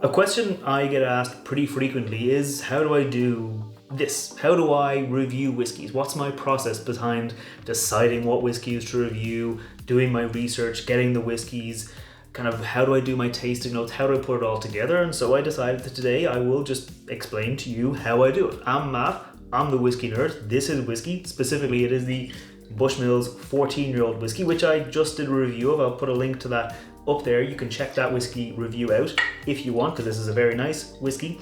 A question I get asked pretty frequently is, how do I do this? How do I review whiskies? What's my process behind deciding what whiskies to review, doing my research, getting the whiskies, kind of how do I do my tasting notes, how do I put it all together? And so I decided that today I will just explain to you how I do it. I'm Matt, I'm the whiskey nerd. This is whiskey. Specifically, it is the Bushmills 14-year-old whiskey, which I just did a review of. I'll put a link to that up there. You can check that whiskey review out if you want, because this is a very nice whiskey.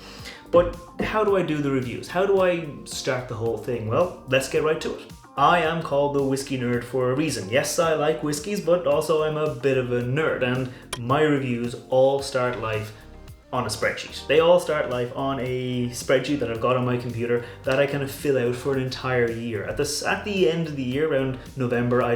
But how do I do the reviews? How do I start the whole thing? Well, let's get right to it. I am called the whiskey nerd for a reason. Yes, I like whiskeys, but also I'm a bit of a nerd, and my reviews all start life on a spreadsheet. They all start life on a spreadsheet that I've got on my computer that I kind of fill out for an entire year. At the end of the year, around November, I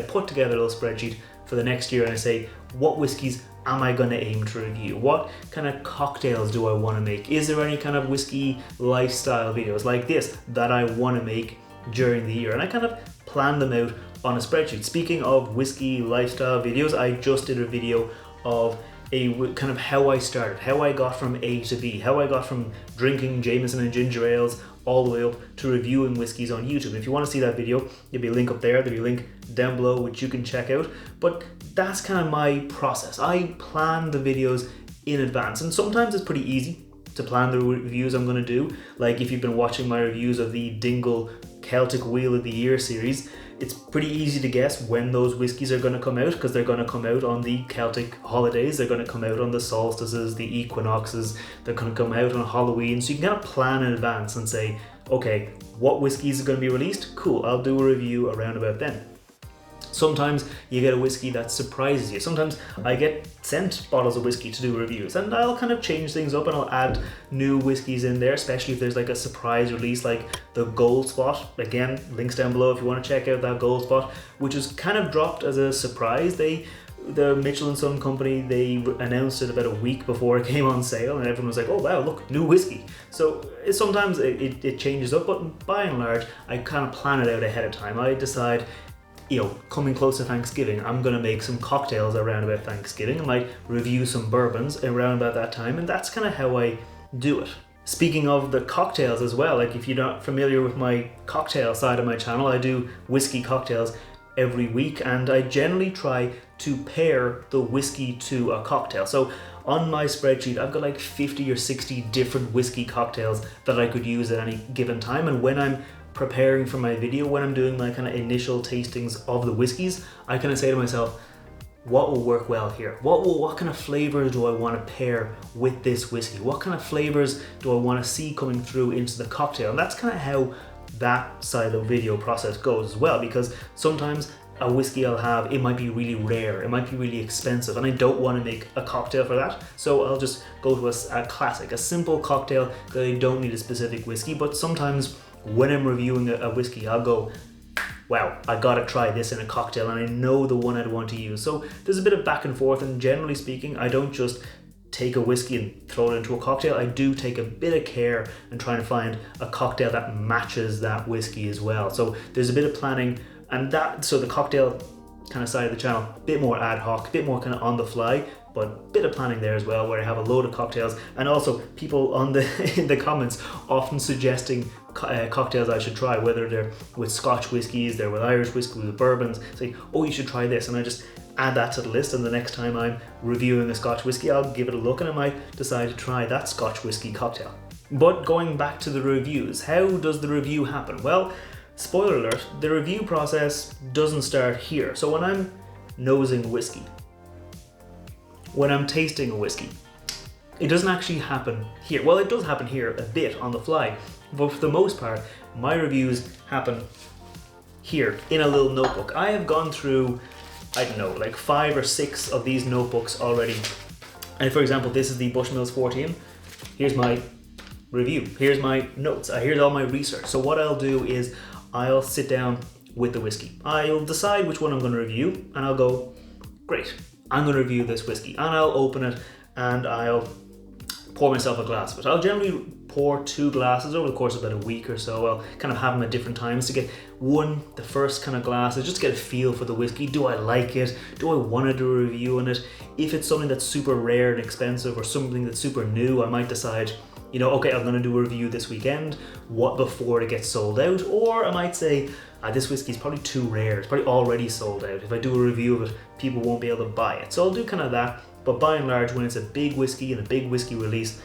put together a little spreadsheet for the next year, and I say, what whiskies am I going to aim to review? What kind of cocktails do I want to make? Is there any kind of whiskey lifestyle videos like this that I want to make during the year? And I kind of plan them out on a spreadsheet. Speaking of whiskey lifestyle videos, I just did a video of kind of how I started, how I got from A to B, how I got from drinking Jameson and ginger ales all the way up to reviewing whiskies on YouTube. If you want to see that video, there'll be a link up there, there'll be a link down below which you can check out. But that's kind of my process. I plan the videos in advance, and sometimes it's pretty easy to plan the reviews I'm going to do. Like if you've been watching my reviews of the Dingle Celtic Wheel of the Year series, it's pretty easy to guess when those whiskies are going to come out, because they're going to come out on the Celtic holidays, they're going to come out on the solstices, the equinoxes, they're going to come out on Halloween. So you can kind of plan in advance and say, okay, what whiskies are going to be released? Cool, I'll do a review around about then. Sometimes you get a whiskey that surprises you. Sometimes I get sent bottles of whiskey to do reviews, and I'll kind of change things up and I'll add new whiskies in there, especially if there's like a surprise release like the Gold Spot. Again, links down below if you want to check out that Gold Spot, which was kind of dropped as a surprise. The Mitchell & Son company, they announced it about a week before it came on sale, and everyone was like, oh wow, look, new whiskey. So sometimes it changes up, but by and large, I kind of plan it out ahead of time. I decide, coming close to Thanksgiving, I'm going to make some cocktails around about Thanksgiving. I might review some bourbons around about that time, and that's kind of how I do it. Speaking of the cocktails as well, like if you're not familiar with my cocktail side of my channel, I do whiskey cocktails every week, and I generally try to pair the whiskey to a cocktail. So on my spreadsheet, I've got like 50 or 60 different whiskey cocktails that I could use at any given time, and when I'm preparing for my video, when I'm doing my kind of initial tastings of the whiskeys, I kind of say to myself, what will work well here? What kind of flavors do I want to pair with this whiskey? What kind of flavors do I want to see coming through into the cocktail? And that's kind of how that side of the video process goes as well, because sometimes a whiskey I'll have, it might be really rare, it might be really expensive, and I don't want to make a cocktail for that. So I'll just go to a classic, a simple cocktail that I don't need a specific whiskey. But sometimes when I'm reviewing a whiskey, I'll go, wow, I gotta try this in a cocktail, and I know the one I'd want to use. So there's a bit of back and forth, and generally speaking, I don't just take a whiskey and throw it into a cocktail. I do take a bit of care and try to find a cocktail that matches that whiskey as well. So there's a bit of planning, and so the cocktail kind of side of the channel, a bit more ad hoc, a bit more kind of on the fly, but a bit of planning there as well, where I have a load of cocktails, and also people in the comments often suggesting cocktails I should try, whether they're with Scotch whiskies, they're with Irish whiskey, with bourbons, saying, oh, you should try this, and I just add that to the list, and the next time I'm reviewing a Scotch whiskey, I'll give it a look, and I might decide to try that Scotch whiskey cocktail. But going back to the reviews, how does the review happen? Well, spoiler alert, the review process doesn't start here. So when I'm nosing whiskey, when I'm tasting a whiskey, it doesn't actually happen here. Well, it does happen here a bit on the fly, but for the most part, my reviews happen here in a little notebook. I have gone through, I don't know, like 5 or 6 of these notebooks already. And for example, this is the Bushmills 14. Here's my review. Here's my notes. Here's all my research. So what I'll do is I'll sit down with the whiskey. I'll decide which one I'm going to review, and I'll go, great, I'm going to review this whiskey, and I'll open it and I'll pour myself a glass of it. I'll generally pour 2 glasses over the course of about a week or so. I'll kind of have them at different times to get the first kind of glasses, just to get a feel for the whiskey. Do I like it? Do I want to do a review on it? If it's something that's super rare and expensive or something that's super new, I might decide, okay, I'm going to do a review this weekend, before it gets sold out. Or I might say, this whiskey is probably too rare, it's probably already sold out. If I do a review of it, people won't be able to buy it. So I'll do kind of that. But by and large, when it's a big whiskey and a big whiskey release,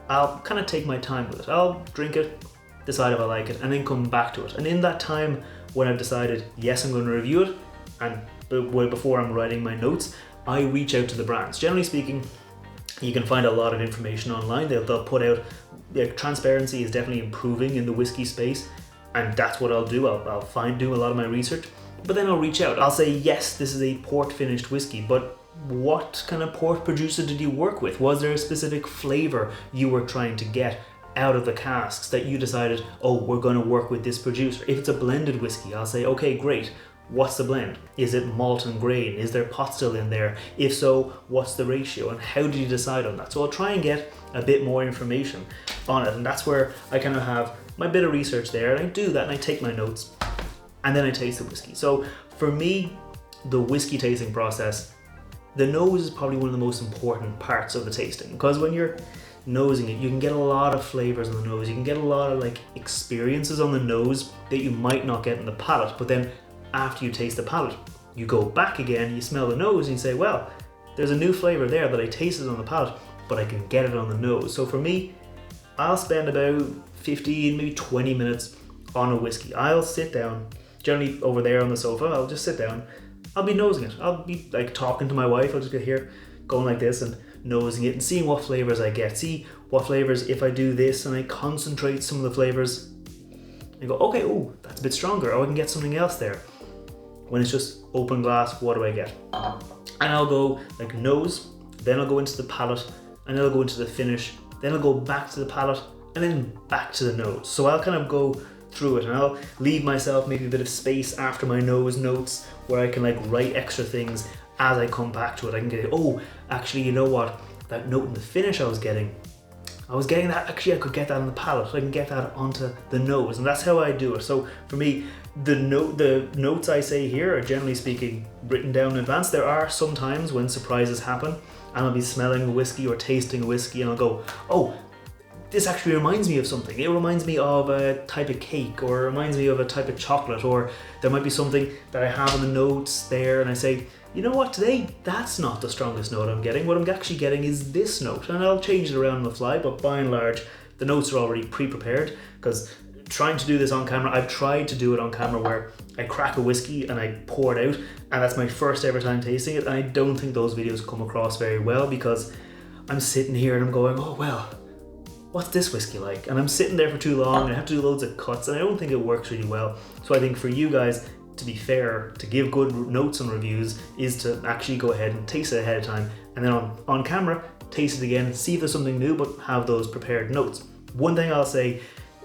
I'll kind of take my time with it. I'll drink it, decide if I like it, and then come back to it. And in that time, when I've decided, yes, I'm going to review it, and before I'm writing my notes, I reach out to the brands. Generally speaking, you can find a lot of information online. They'll put out, transparency is definitely improving in the whiskey space, and that's what I'll do. I'll do a lot of my research, but then I'll reach out. I'll say, yes, this is a port finished whiskey, but what kind of port producer did you work with? Was there a specific flavor you were trying to get out of the casks that you decided, we're going to work with this producer? If it's a blended whiskey, I'll say, okay, great. What's the blend? Is it malt and grain? Is there pot still in there? If so, what's the ratio? And how did you decide on that? So I'll try and get a bit more information on it. And that's where I kind of have my bit of research there. And I do that and I take my notes and then I taste the whiskey. So for me, the whiskey tasting process, the nose is probably one of the most important parts of the tasting, because when you're nosing it, you can get a lot of flavors on the nose. You can get a lot of experiences on the nose that you might not get in the palate. But then after you taste the palate, you go back again, you smell the nose and you say, well, there's a new flavor there that I tasted on the palate, but I can get it on the nose. So for me, I'll spend about 15, maybe 20 minutes on a whiskey. I'll sit down, generally over there on the sofa, I'll just sit down. I'll be nosing it. I'll be talking to my wife. I'll just get here, going like this and nosing it and seeing what flavors I get. See what flavors, if I do this and I concentrate some of the flavors, I go, okay, that's a bit stronger. I can get something else there. When it's just open glass, what do I get? And I'll go nose, then I'll go into the palate, and then I'll go into the finish, then I'll go back to the palate, and then back to the nose. So I'll kind of go through it, and I'll leave myself maybe a bit of space after my nose notes where I can write extra things as I come back to it. I can get, actually, you know what? That note in the finish I was getting that, actually I could get that on the palate. I can get that onto the nose, and that's how I do it. So for me, the notes I say here are generally speaking written down in advance. There are some times when surprises happen and I'll be smelling a whiskey or tasting a whiskey and I'll go, this actually reminds me of something. It reminds me of a type of cake, or it reminds me of a type of chocolate, or there might be something that I have in the notes there and I say, you know what, today that's not the strongest note I'm getting. What I'm actually getting is this note, and I'll change it around on the fly, but by and large, the notes are already pre-prepared, because trying to do this on camera, I've tried to do it on camera where I crack a whiskey and I pour it out, and that's my first ever time tasting it, and I don't think those videos come across very well because I'm sitting here and I'm going, what's this whiskey like? And I'm sitting there for too long and I have to do loads of cuts, and I don't think it works really well. So I think for you guys, to be fair, to give good notes and reviews is to actually go ahead and taste it ahead of time, and then on camera, taste it again, see if there's something new, but have those prepared notes. One thing I'll say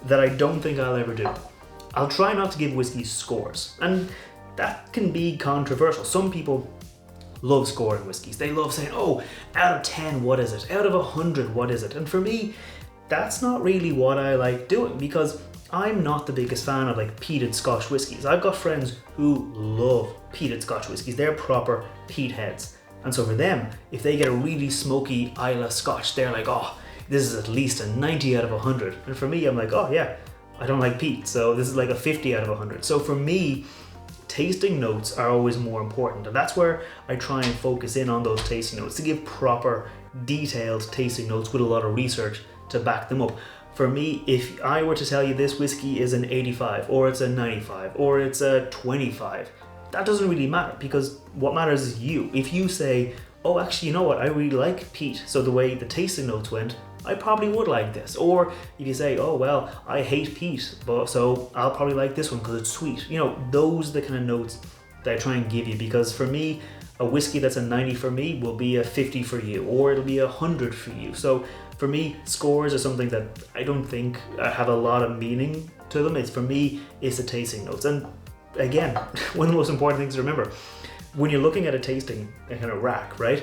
that I don't think I'll ever do, I'll try not to give whiskey scores, and that can be controversial. Some people love scoring whiskeys. They love saying, out of 10, what is it? Out of 100, what is it? And for me, that's not really what I like doing, because I'm not the biggest fan of peated Scotch whiskies. I've got friends who love peated Scotch whiskies. They're proper peat heads. And so for them, if they get a really smoky Islay Scotch, they're like, this is at least a 90 out of 100. And for me, I'm like, I don't like peat, so this is like a 50 out of 100. So for me, tasting notes are always more important, and that's where I try and focus in on those tasting notes to give proper, detailed tasting notes with a lot of research to back them up. For me, if I were to tell you this whiskey is an 85, or it's a 95, or it's a 25, that doesn't really matter, because what matters is you. If you say, actually, you know what, I really like peat, so the way the tasting notes went, I probably would like this. Or if you say, I hate peat, but so I'll probably like this one because it's sweet. Those are the kind of notes that I try and give you, because for me, a whiskey that's a 90 for me will be a 50 for you, or it'll be 100 for you. So for me, scores are something that I don't think have a lot of meaning to them. For me, it's the tasting notes. And again, one of the most important things to remember, when you're looking at a tasting kind of rack, right?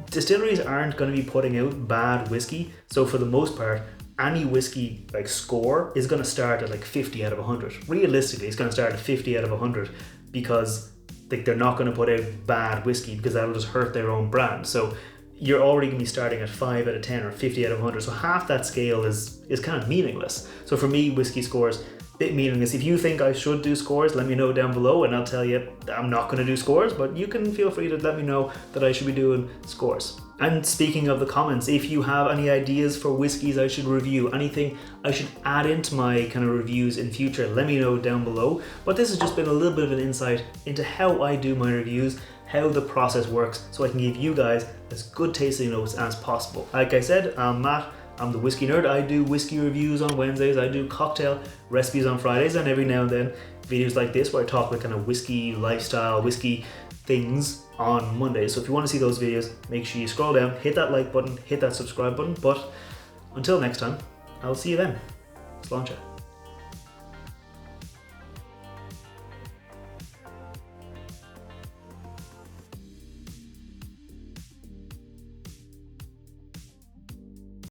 Distilleries aren't going to be putting out bad whiskey. So for the most part, any whiskey like score is going to start at like 50 out of 100. Realistically, it's going to start at 50 out of 100 because like they're not going to put out bad whiskey because that'll just hurt their own brand. So you're already going to be starting at 5 out of 10 or 50 out of 100. So half that scale is kind of meaningless. So for me, whiskey scores, a bit meaningless. If you think I should do scores, let me know down below and I'll tell you I'm not going to do scores, but you can feel free to let me know that I should be doing scores. And speaking of the comments, if you have any ideas for whiskies I should review, anything I should add into my kind of reviews in future, let me know down below. But this has just been a little bit of an insight into how I do my reviews, how the process works, so I can give you guys as good tasting notes as possible. Like I said, I'm Matt, I'm the Whiskey Nerd. I do whiskey reviews on Wednesdays, I do cocktail recipes on Fridays, and every now and then videos like this where I talk about kind of whiskey lifestyle, whiskey things on Mondays. So if you want to see those videos, make sure you scroll down, hit that like button, hit that subscribe button. But until next time, I'll see you then. Sláinte.